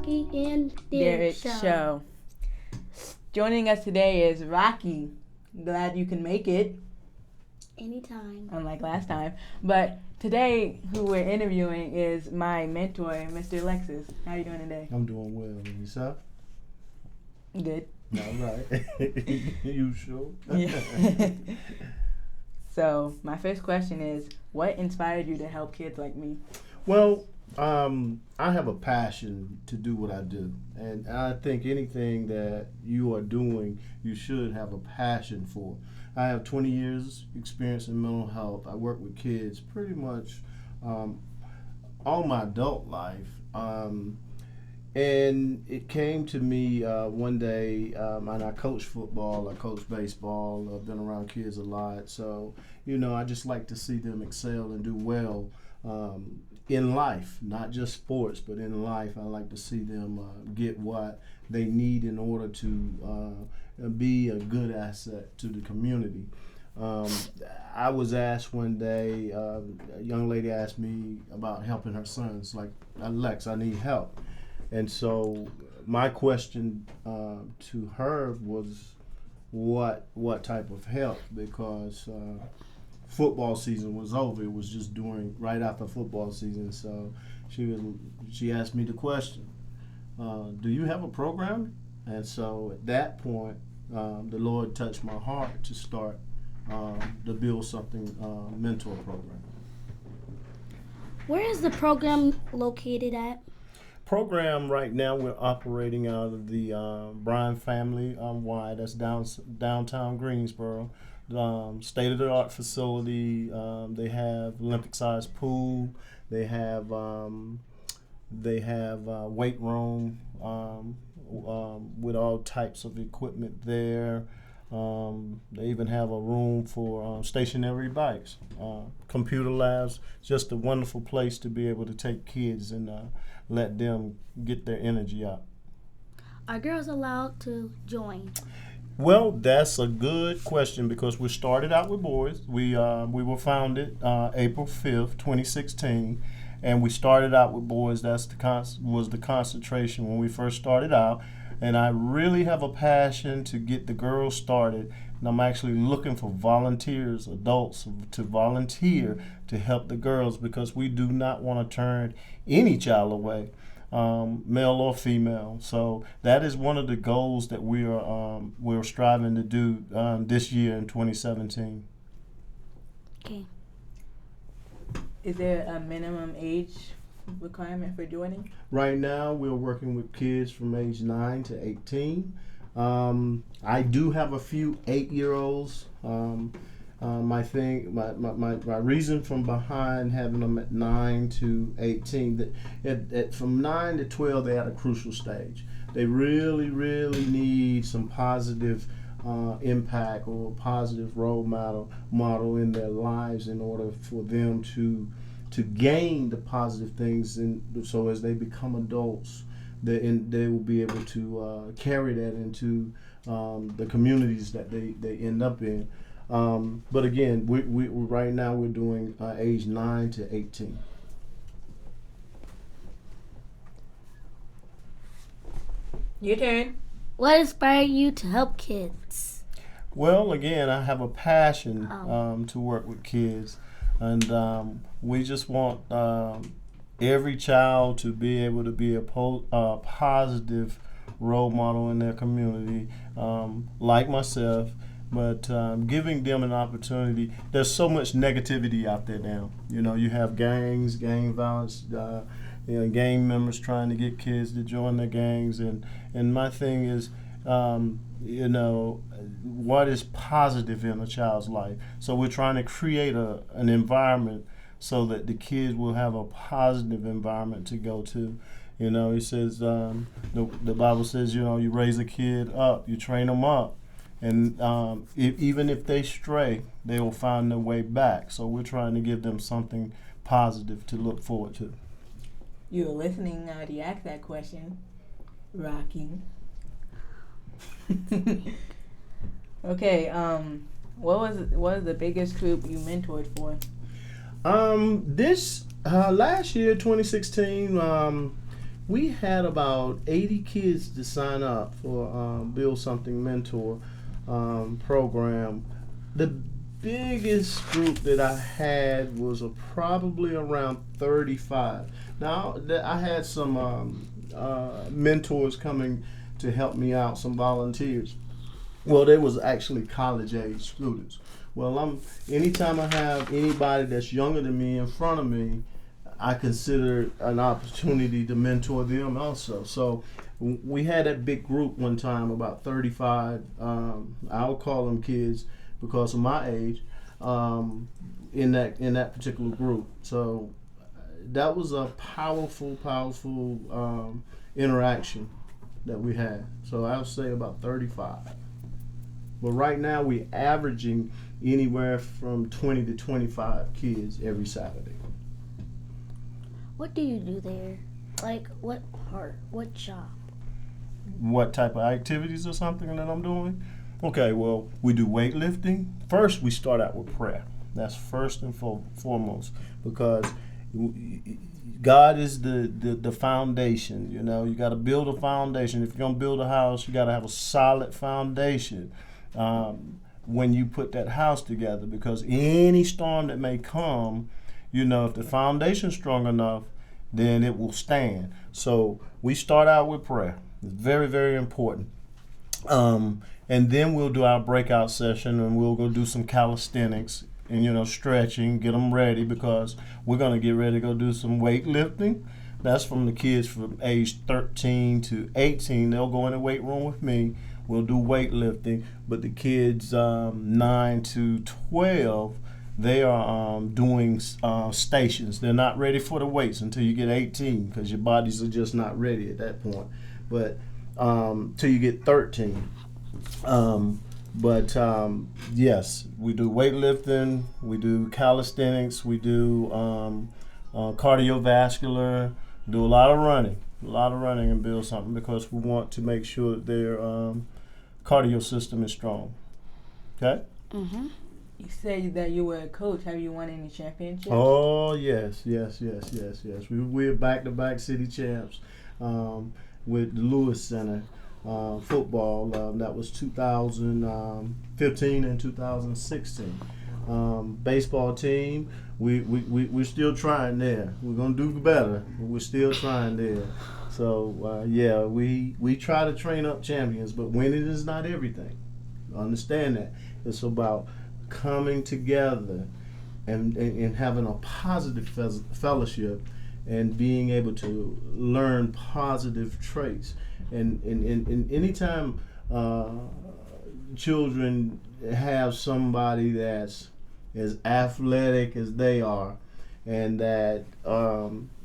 Rocky and Derrick Derrick show. Joining us today is Rocky. Glad you can make it, Anytime. unlike last time. But today, who we're interviewing is my mentor, Mr. Lexus. How are you doing today? I'm doing well. And yourself? Good. All right. You sure? Yeah. So, my first question is, what inspired you to help kids like me? Well, I have a passion to do what I do. And I think anything that you are doing, you should have a passion for. I have 20 years experience in mental health. I work with kids pretty much all my adult life. And it came to me one day, and I coach football, I coach baseball, I've been around kids a lot. So, I just like to see them excel and do well in life, not just sports, but in life. I like to see them get what they need in order to be a good asset to the community. I was asked one day, a young lady asked me about helping her sons, like, Lex, I need help. And so my question to her was, what type of help? Because football season was over. It was just right after football season. So she asked me the question, do you have a program? And so at that point, the Lord touched my heart to start to build something, mentor program. Where is the program located at? Program right now we're operating out of the Bryan family Y. That's downtown Greensboro. State of the art facility. They have Olympic sized pool. They have weight room with all types of equipment there. They even have a room for stationary bikes, computer labs. Just a wonderful place to be able to take kids and let them get their energy out. Are girls allowed to join? Well, that's a good question because we started out with boys. We were founded April 5th, 2016, and we started out with boys. That's was the concentration when we first started out. And I really have a passion to get the girls started. And I'm actually looking for volunteers, adults, to volunteer to help the girls because we do not want to turn any child away, male or female. So that is one of the goals that we're striving to do this year in 2017. Okay. Is there a minimum age requirement for joining? Right now, we're working with kids from age 9 to 18. I do have a few 8-year-olds. My reason from behind having them at 9 to 18, from 9 to 12, they're at a crucial stage. They really, really need some positive impact or positive role model in their lives in order for them to gain the positive things, and so as they become adults, they will be able to carry that into the communities that they end up in. But again, we right now we're doing age 9 to 18. Your turn. What inspired you to help kids? Well, again, I have a passion to work with kids. And we just want every child to be able to be a positive role model in their community, like myself, but giving them an opportunity. There's so much negativity out there now. You have gangs, gang violence, gang members trying to get kids to join their gangs. And my thing is, what is positive in a child's life. So we're trying to create an environment so that the kids will have a positive environment to go to. He says, the Bible says, you raise a kid up, you train them up. And even if they stray, they will find their way back. So we're trying to give them something positive to look forward to. You were listening now to ask that question, Rocky. Okay, what was the biggest group you mentored for? This last year, 2016, We had about 80 kids to sign up for Build Something Mentor program. The biggest group that I had was probably around 35. Now, I had some mentors coming to help me out, some volunteers. Well, they was actually college age students. Well, anytime I have anybody that's younger than me in front of me, I consider an opportunity to mentor them also. So we had that big group one time, about 35. I'll call them kids because of my age. In that particular group. So that was a powerful interaction that we had. So I'll say about 35. But right now we're averaging anywhere from 20 to 25 kids every Saturday. What do you do there? Like, what part? What job? What type of activities or something that I'm doing? Okay, well, we do weightlifting. First, we start out with prayer. That's first and foremost, because God is the foundation. You know, you got to build a foundation. If you're going to build a house, you got to have a solid foundation when you put that house together, because any storm that may come, you know, if the foundation's strong enough, then it will stand. So we start out with prayer. It's very, very important. And then we'll do our breakout session, and we'll go do some calisthenics and, you know, stretching, get them ready, because we're going to get ready to go do some weightlifting. That's from the kids from age 13 to 18. They'll go in the weight room with me. We'll do weightlifting. But the kids 9 to 12, they are doing stations. They're not ready for the weights until you get 18, because your bodies are just not ready at that point. But till you get 13. Yes, we do weightlifting, we do calisthenics, we do cardiovascular, do a lot of running and build something, because we want to make sure that their cardio system is strong. Okay? Mm-hmm. You say that you were a coach. Have you won any championships? Oh, yes. We're back-to-back city champs with the Lewis Center. Football, that was 2015 and 2016. Baseball team, we're still trying there. We're gonna do better, but we're still trying there. So we try to train up champions, but winning is not everything. Understand that. It's about coming together and having a positive fellowship and being able to learn positive traits. And anytime children have somebody that's as athletic as they are, and that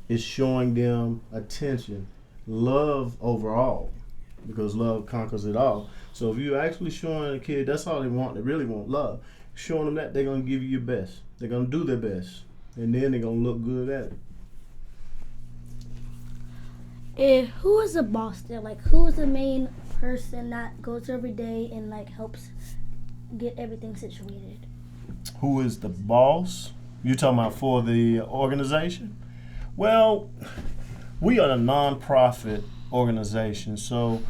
is showing them attention, love overall, because love conquers it all. So if you're actually showing a kid that's all they want, they really want love, showing them that, they're going to give you your best. They're going to do their best, and then they're going to look good at it. Who is the boss there? Like, who is the main person that goes every day and like helps get everything situated? Who is the boss? You're talking about for the organization? Well, we are a non-profit organization, so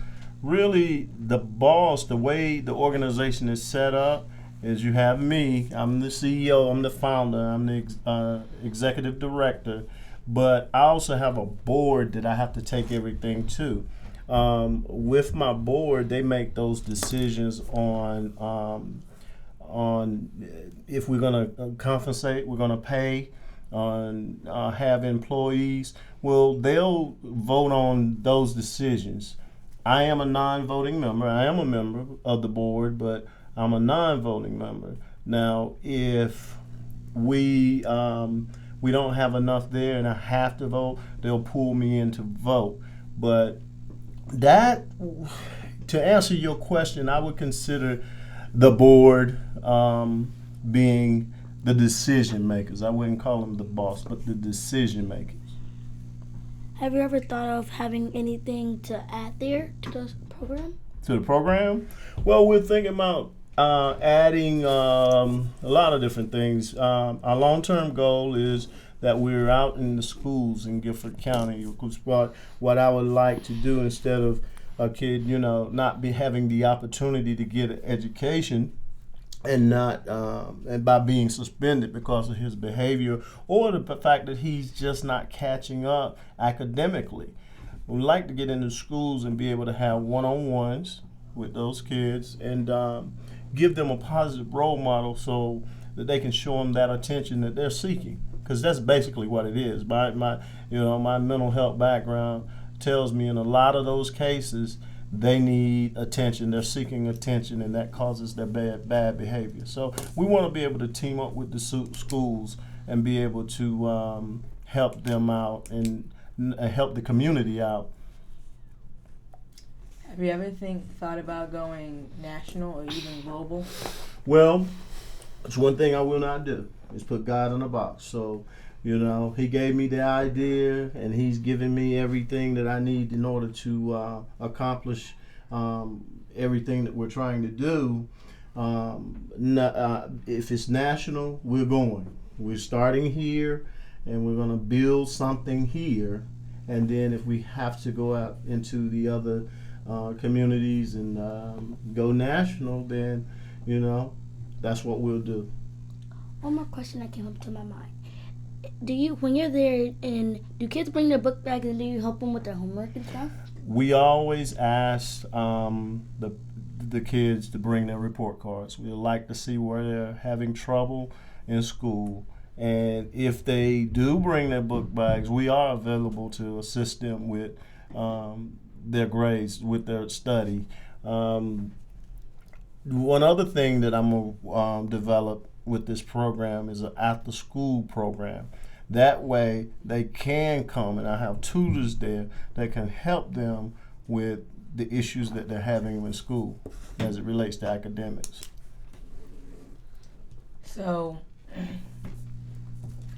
really the boss, the way the organization is set up, is you have me. I'm the CEO. I'm the founder. I'm the executive director. But I also have a board that I have to take everything to. With my board, they make those decisions on if we're going to compensate, we're going to pay, on have employees. Well, they'll vote on those decisions. I am a non-voting member. I am a member of the board, but I'm a non-voting member. Now, if we don't have enough there and I have to vote, they'll pull me in to vote. But that, to answer your question, I would consider the board being the decision makers. I wouldn't call them the boss, but the decision makers. Have you ever thought of having anything to add there to the program? To the program? Well, we're thinking about Adding a lot of different things. Our long-term goal is that we're out in the schools in Guilford County. What I would like to do, instead of a kid, not be having the opportunity to get an education, and not and by being suspended because of his behavior or the fact that he's just not catching up academically. We like to get into schools and be able to have one-on-ones with those kids and give them a positive role model so that they can show them that attention that they're seeking, because that's basically what it is. My mental health background tells me in a lot of those cases they need attention. They're seeking attention, and that causes their bad behavior. So we want to be able to team up with the schools and be able to help them out and help the community out. Have you ever thought about going national or even global? Well, it's one thing I will not do is put God in a box. So, he gave me the idea, and he's given me everything that I need in order to accomplish everything that we're trying to do. If it's national, we're going. We're starting here, and we're going to build something here. And then if we have to go out into the other communities and go national, then, that's what we'll do. One more question that came up to my mind. When you're there, and do kids bring their book bags, and do you help them with their homework and stuff? We always ask the kids to bring their report cards. We like to see where they're having trouble in school. And if they do bring their book bags, we are available to assist them with their grades, with their study. One other thing that I'm going to develop with this program is an after-school program. That way they can come, and I have tutors there that can help them with the issues that they're having in school as it relates to academics. So,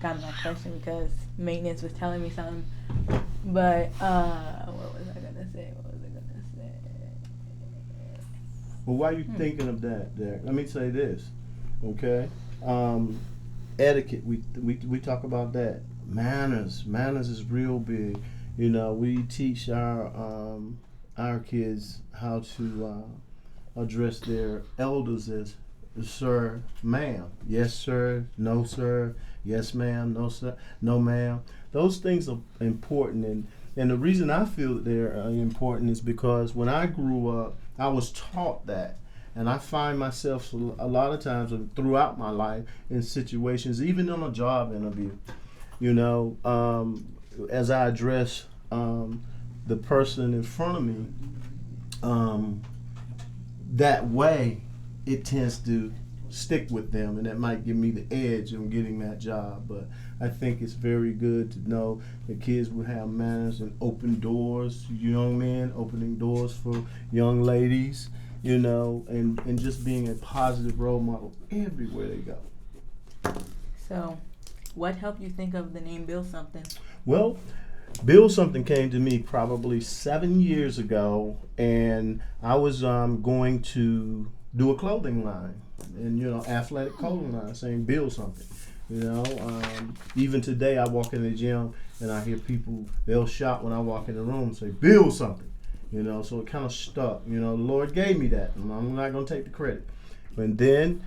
kind of my question, because maintenance was telling me something, but what was I gonna say? Well, while you're thinking of that, Derrick, let me say this, okay? Etiquette, we talk about that. Manners is real big. We teach our kids how to address their elders as sir, ma'am, yes sir, no sir, yes ma'am, no sir, no ma'am. Those things are important, and the reason I feel that they're important is because when I grew up, I was taught that. And I find myself a lot of times throughout my life in situations, even on a job interview, as I address the person in front of me, that way it tends to stick with them, and that might give me the edge on getting that job. But I think it's very good to know that kids will have manners and open doors, young men opening doors for young ladies. And just being a positive role model everywhere they go. So, what helped you think of the name Build Something? Well, Build Something came to me probably 7 years ago, and I was going to do a clothing line, and athletic clothing line, saying Build Something. Even today I walk in the gym and I hear people, they'll shout when I walk in the room, say Build Something. So it kind of stuck. The Lord gave me that, and I'm not going to take the credit. And then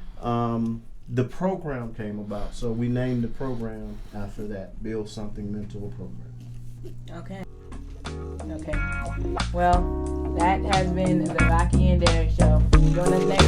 the program came about, so we named the program after that, Build Something Mentor Program. Okay. Well, that has been the Rocky and Derrick Show. Join us next